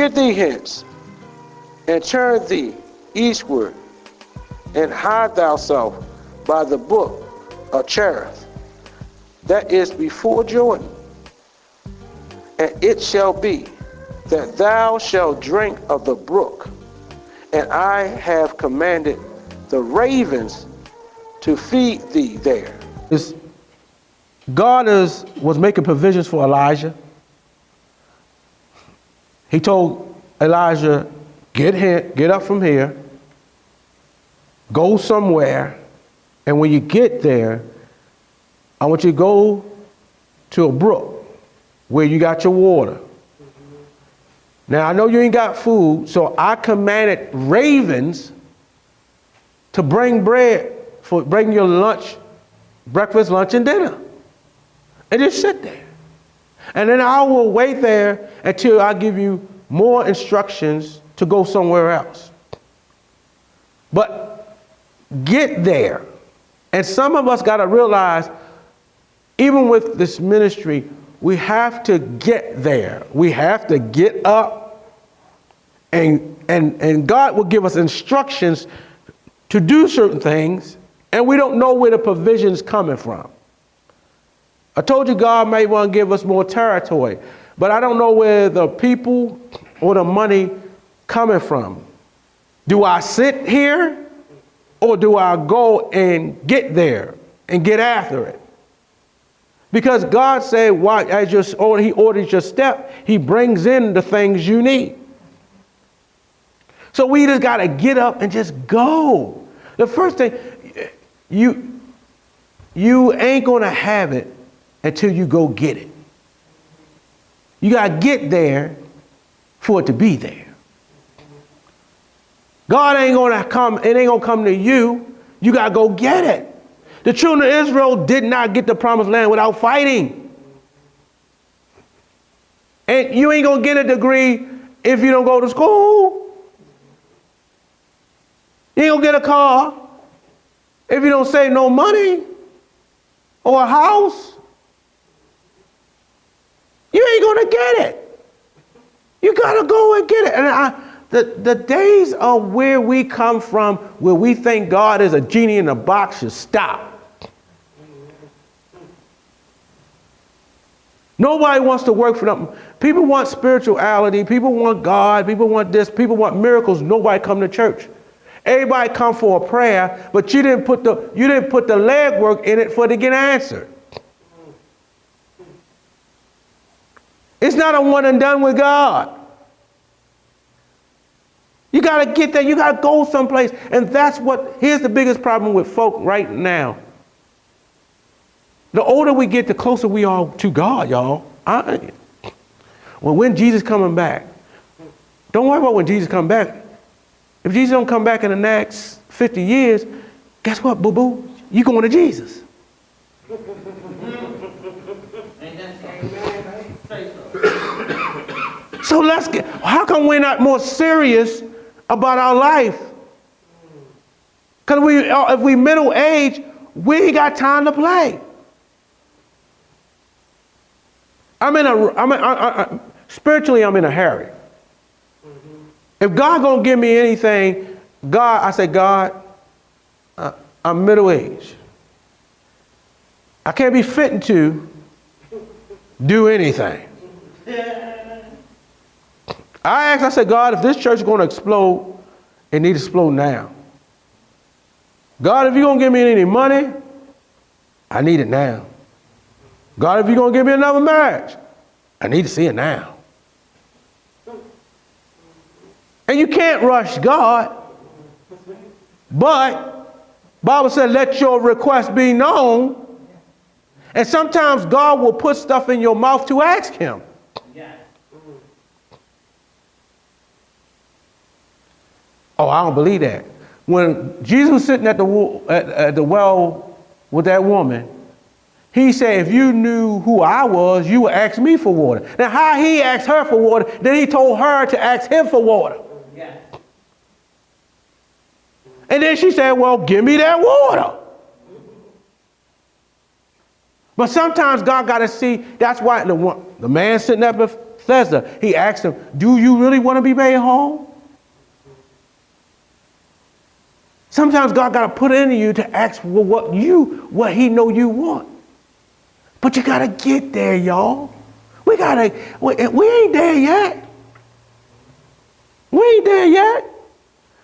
Get thee hence, and turn thee eastward, and hide thyself by the brook of Cherith, that is before Jordan. And it shall be that thou shalt drink of the brook, and I have commanded the ravens to feed thee there. God was making provisions for Elijah. He told Elijah, get up from here, go somewhere, and when you get there, I want you to go to a brook where you got your water. Now, I know you ain't got food, so I commanded ravens to bring bring your lunch, breakfast, lunch, and dinner. And just sit there. And then I will wait there until I give you more instructions to go somewhere else. But get there. And some of us got to realize, even with this ministry, we have to get there. We have to get up, and God will give us instructions to do certain things, and we don't know where the provision's coming from. I told you God may want to give us more territory, but I don't know where the people or the money coming from. Do I sit here, or do I go and get there and get after it? Because God said, as He orders your step, He brings in the things you need. So we just got to get up and just go. The first thing, you ain't going to have it until you go get it. You got to get there for it to be there. God ain't going to come, it ain't going to come to you. You got to go get it. The children of Israel did not get the promised land without fighting. And you ain't going to get a degree if you don't go to school. You ain't going to get a car if you don't save no money or a house. You ain't going to get it. You got to go and get it. And the days of where we come from, where we think God is a genie in a box, should stop. Nobody wants to work for them. People want spirituality. People want God. People want this. People want miracles. Nobody come to church. Everybody come for a prayer, but you didn't put the legwork in it for it to get answered. It's not a one and done with God. You got to get there. You got to go someplace. And here's the biggest problem with folk right now. The older we get, the closer we are to God, y'all. Well, when Jesus coming back, don't worry about when Jesus come back. If Jesus don't come back in the next 50 years, guess what, boo-boo? You going to Jesus. So how come we're not more serious about our life? Because if we middle age, we ain't got time to play. Spiritually, I'm in a hurry. If God gonna give me anything, I say, God, I'm middle age. I can't be fitting to do anything. I said, God, if this church is going to explode, it needs to explode now. God, if you're going to give me any money, I need it now. God, if you're going to give me another marriage, I need to see it now. And you can't rush God. But Bible said, let your request be known. And sometimes God will put stuff in your mouth to ask him. Oh, I don't believe that. When Jesus was sitting at the well with that woman, he said, if you knew who I was, you would ask me for water. Now, how he asked her for water, then he told her to ask him for water. Yeah. And then she said, well, give me that water. But sometimes God got to see, that's why the man sitting at the Bethesda. He asked him, do you really want to be made whole? Sometimes God got to put it in you to ask for what he know you want. But you got to get there, y'all. We ain't there yet. We ain't there yet.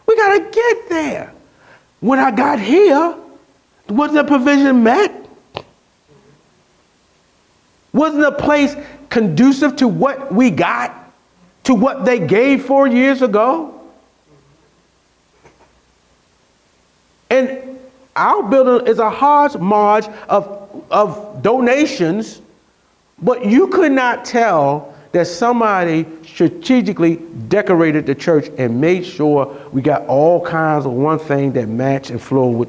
We got to get there. When I got here, wasn't the provision met? Wasn't the place conducive to what we got, to what they gave 4 years ago? And our building is a hodgepodge of donations, but you could not tell that somebody strategically decorated the church and made sure we got all kinds of one thing that match and flow with.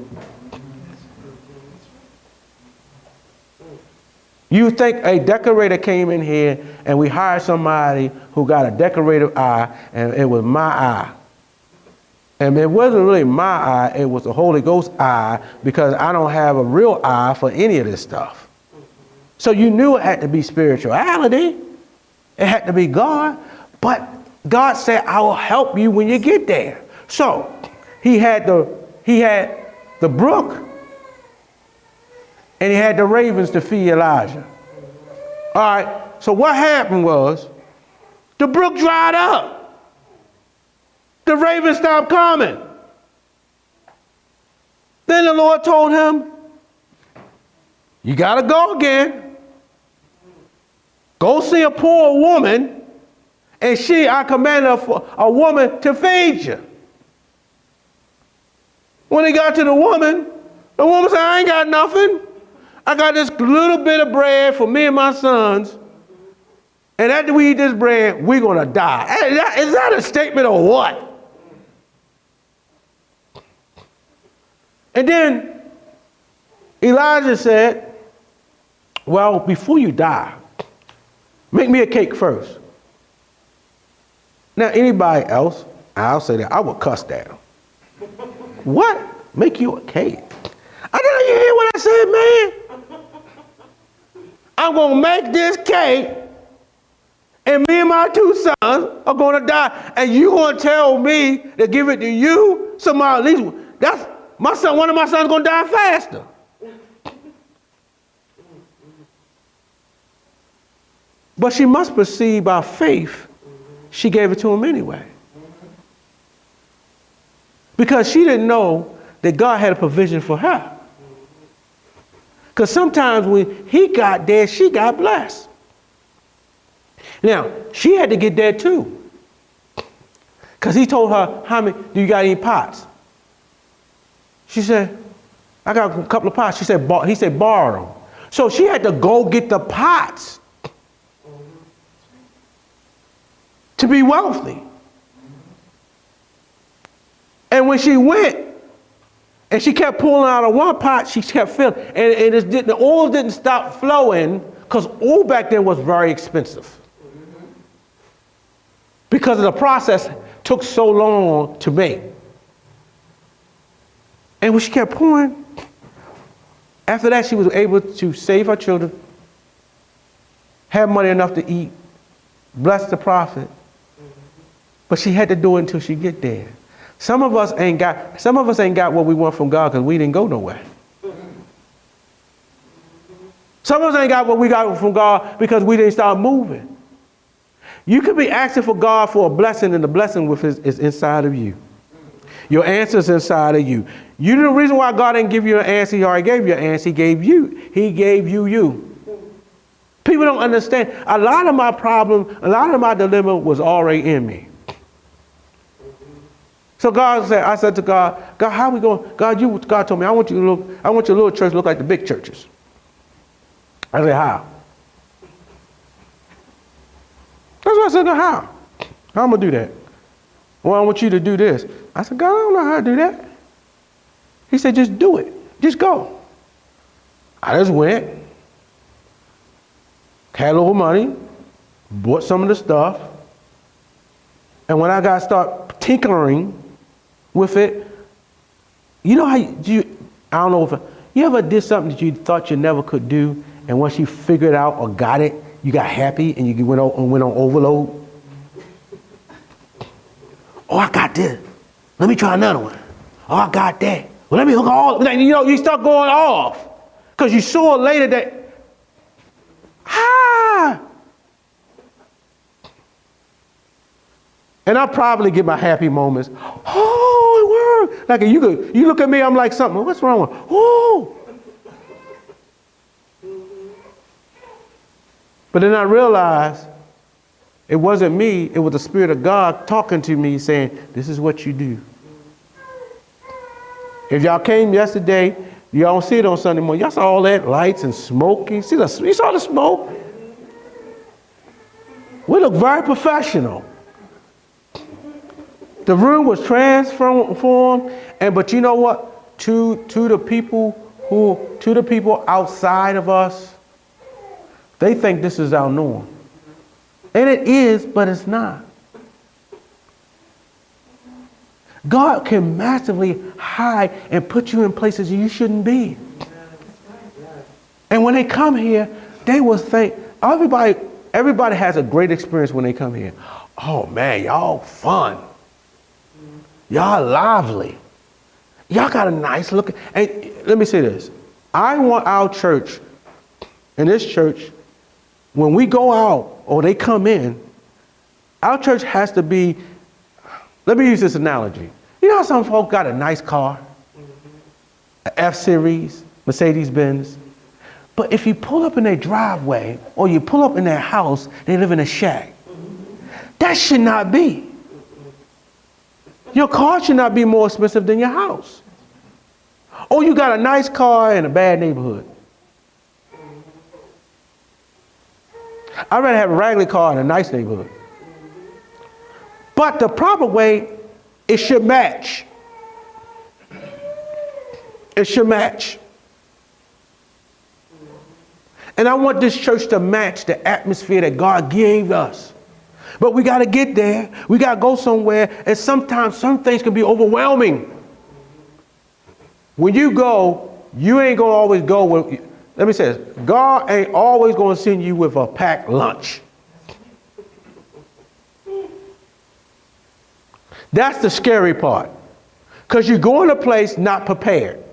You think a decorator came in here and we hired somebody who got a decorative eye, and it was my eye. And it wasn't really my eye, it was the Holy Ghost eye, because I don't have a real eye for any of this stuff. So you knew it had to be spirituality. It had to be God. But God said, I will help you when you get there. So he had the brook, and he had the ravens to feed Elijah. All right, so what happened was the brook dried up. The ravens stopped coming. Then the Lord told him, you got to go again. Go see a poor woman, and I commanded a woman to feed you. When he got to the woman said, I ain't got nothing. I got this little bit of bread for me and my sons. And after we eat this bread, we're going to die. Is that a statement or what? And then Elijah said, well, before you die, make me a cake first. Now, anybody else, I'll say that, I would cuss that. What? Make you a cake? I didn't you hear what I said, man? I'm going to make this cake, and me and my 2 sons are going to die, and you going to tell me to give it to you? Somebody, at least, one of my sons going to die faster. But she must perceive by faith, she gave it to him anyway. Because she didn't know that God had a provision for her. Because sometimes when he got there, she got blessed. Now, she had to get there too. Because he told her, how many, do you got any pots? She said, I got a couple of pots. He said, borrow them. So she had to go get the pots to be wealthy. And when she went, and she kept pulling out of one pot, she kept filling, and the oil didn't stop flowing, because oil back then was very expensive. Because of the process took so long to make. And when she kept pouring, after that she was able to save her children, have money enough to eat, bless the prophet. But she had to do it until she get there. Some of us ain't got what we want from God because we didn't go nowhere. Some of us ain't got what we got from God because we didn't start moving. You could be asking for God for a blessing, and the blessing is inside of you. Your answer is inside of you. You know the reason why God didn't give you an answer, he already gave you an answer. He gave you you. People don't understand. A lot of my problem, a lot of my dilemma was already in me. So I said to God, how are we going? God told me, I want your little church to look like the big churches. I said, how? That's what I said, how? How am I going to do that? Well, I want you to do this. I said, God, I don't know how to do that. He said, just do it. Just go. I just went, had a little money, bought some of the stuff, and when I start tinkering with it, you know how I don't know if you ever did something that you thought you never could do, and once you figured it out or got it, you got happy and you went on overload? Oh, I got this. Let me try another one. Oh, I got that. Well, let me hook all. You start going off because you saw later that, and I probably get my happy moments. Oh, it worked. Like you look at me, I'm like something. What's wrong with? Oh. But then I realized it wasn't me. It was the Spirit of God talking to me, saying, "This is what you do." If y'all came yesterday, y'all don't see it on Sunday morning. Y'all saw all that lights and smoke. You saw the smoke? We look very professional. The room was transformed, but you know what? To the people outside of us, they think this is our norm. And it is, but it's not. God can massively hide and put you in places you shouldn't be. And when they come here, they will think, everybody has a great experience when they come here. Oh man, y'all fun. Y'all lively. Y'all got a nice look. And let me say this. I want our church, in this church, when we go out or they come in, our church has to be, let me use this analogy. You know how some folk got a nice car, an F-Series, Mercedes-Benz, but if you pull up in their driveway or you pull up in their house, they live in a shack. That should not be. Your car should not be more expensive than your house. Or you got a nice car in a bad neighborhood. I'd rather have a raggedy car in a nice neighborhood. But the proper way, it should match. It should match. And I want this church to match the atmosphere that God gave us. But we got to get there. We got to go somewhere. And sometimes some things can be overwhelming. When you go, you ain't going to always go with, let me say this, God ain't always going to send you with a packed lunch. That's the scary part. Because you're going to a place not prepared.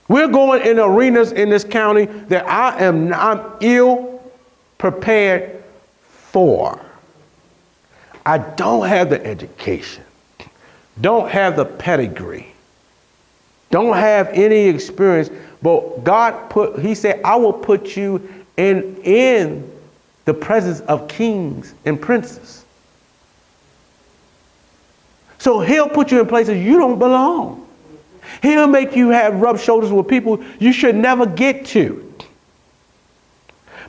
We're going in arenas in this county that I'm ill prepared for. I don't have the education, don't have the pedigree, don't have any experience, but God he said, I will put you in the presence of kings and princes. So he'll put you in places you don't belong. He'll make you rub shoulders with people you should never get to.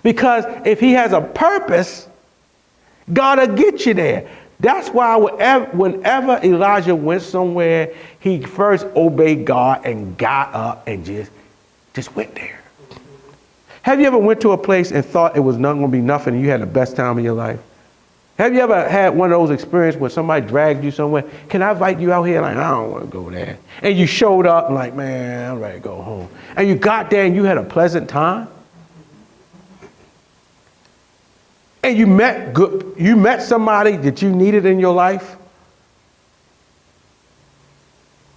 Because if he has a purpose, God will get you there. That's why whenever Elijah went somewhere, he first obeyed God and got up and just went there. Have you ever went to a place and thought it was not going to be nothing and you had the best time of your life? Have you ever had one of those experiences where somebody dragged you somewhere? Can I invite you out here? Like, I don't want to go there. And you showed up and like, man, I'm ready to go home. And you got there and you had a pleasant time. And you met somebody that you needed in your life.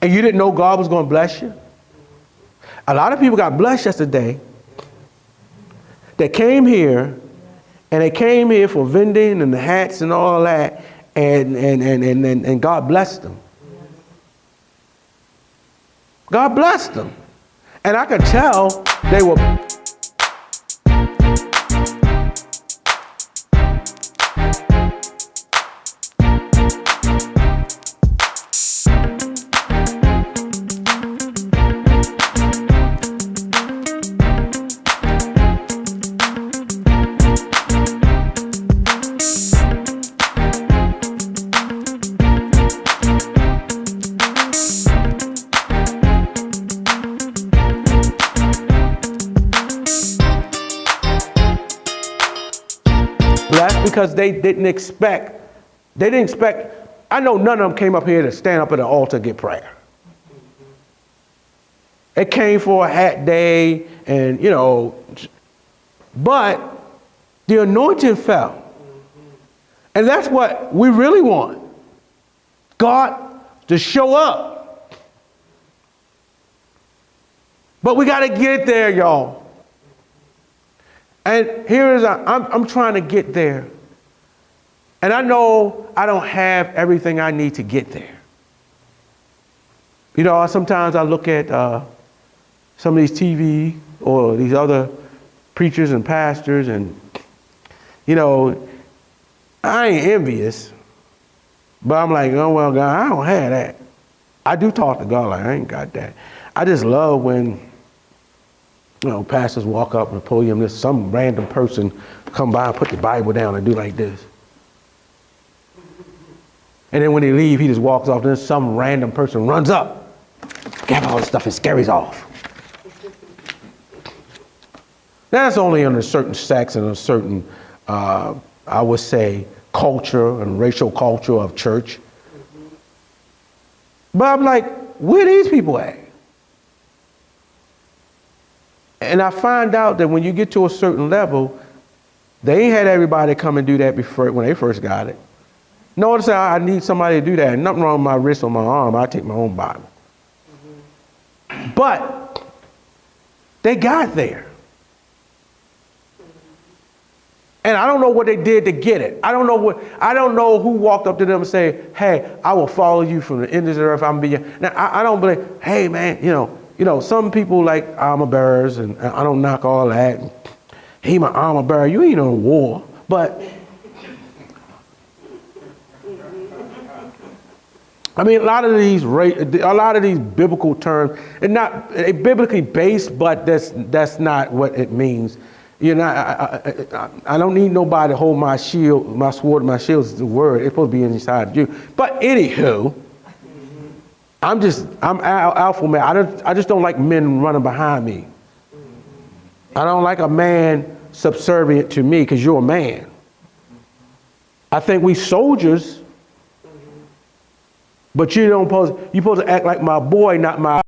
And you didn't know God was going to bless you. A lot of people got blessed yesterday. They came here. And they came here for vending and the hats and all that, and God blessed them. God blessed them. And I could tell they were. Because they didn't expect, I know none of them came up here to stand up at the altar and get prayer. They came for a hat day and, But the anointing fell. And that's what we really want. God to show up. But we got to get there, y'all. And here is, I'm trying to get there. And I know I don't have everything I need to get there. You know, sometimes I look at some of these TV or these other preachers and pastors, and, you know, I ain't envious, but I'm like, oh, well, God, I don't have that. I do talk to God like, I ain't got that. I just love when, you know, pastors walk up and pull you, and there's some random person come by and put the Bible down and do like this. And then when they leave, he just walks off, and then some random person runs up, grab all the stuff and scaries off. That's only in a certain sex and a certain, I would say, culture and racial culture of church. But I'm like, where these people at? And I find out that when you get to a certain level, they ain't had everybody come and do that before when they first got it. Notice how I need somebody to do that. Nothing wrong with my wrist or my arm. I take my own Bible. But they got there. And I don't know what they did to get it. I don't know who walked up to them and said, hey, I will follow you from the end of the earth. I'm be now I don't believe, hey man, you know, some people like armor bearers, and I don't knock all that. He my armor bearer, you ain't on war. But I mean, a lot of these biblical terms, and not biblically based, but that's not what it means. You know, I don't need nobody to hold my shield, my sword, my shield is the word. It's supposed to be inside you. But anywho, I'm alpha man. I just don't like men running behind me. I don't like a man subservient to me because you're a man. I think we soldiers, but you're supposed to act like my boy, not my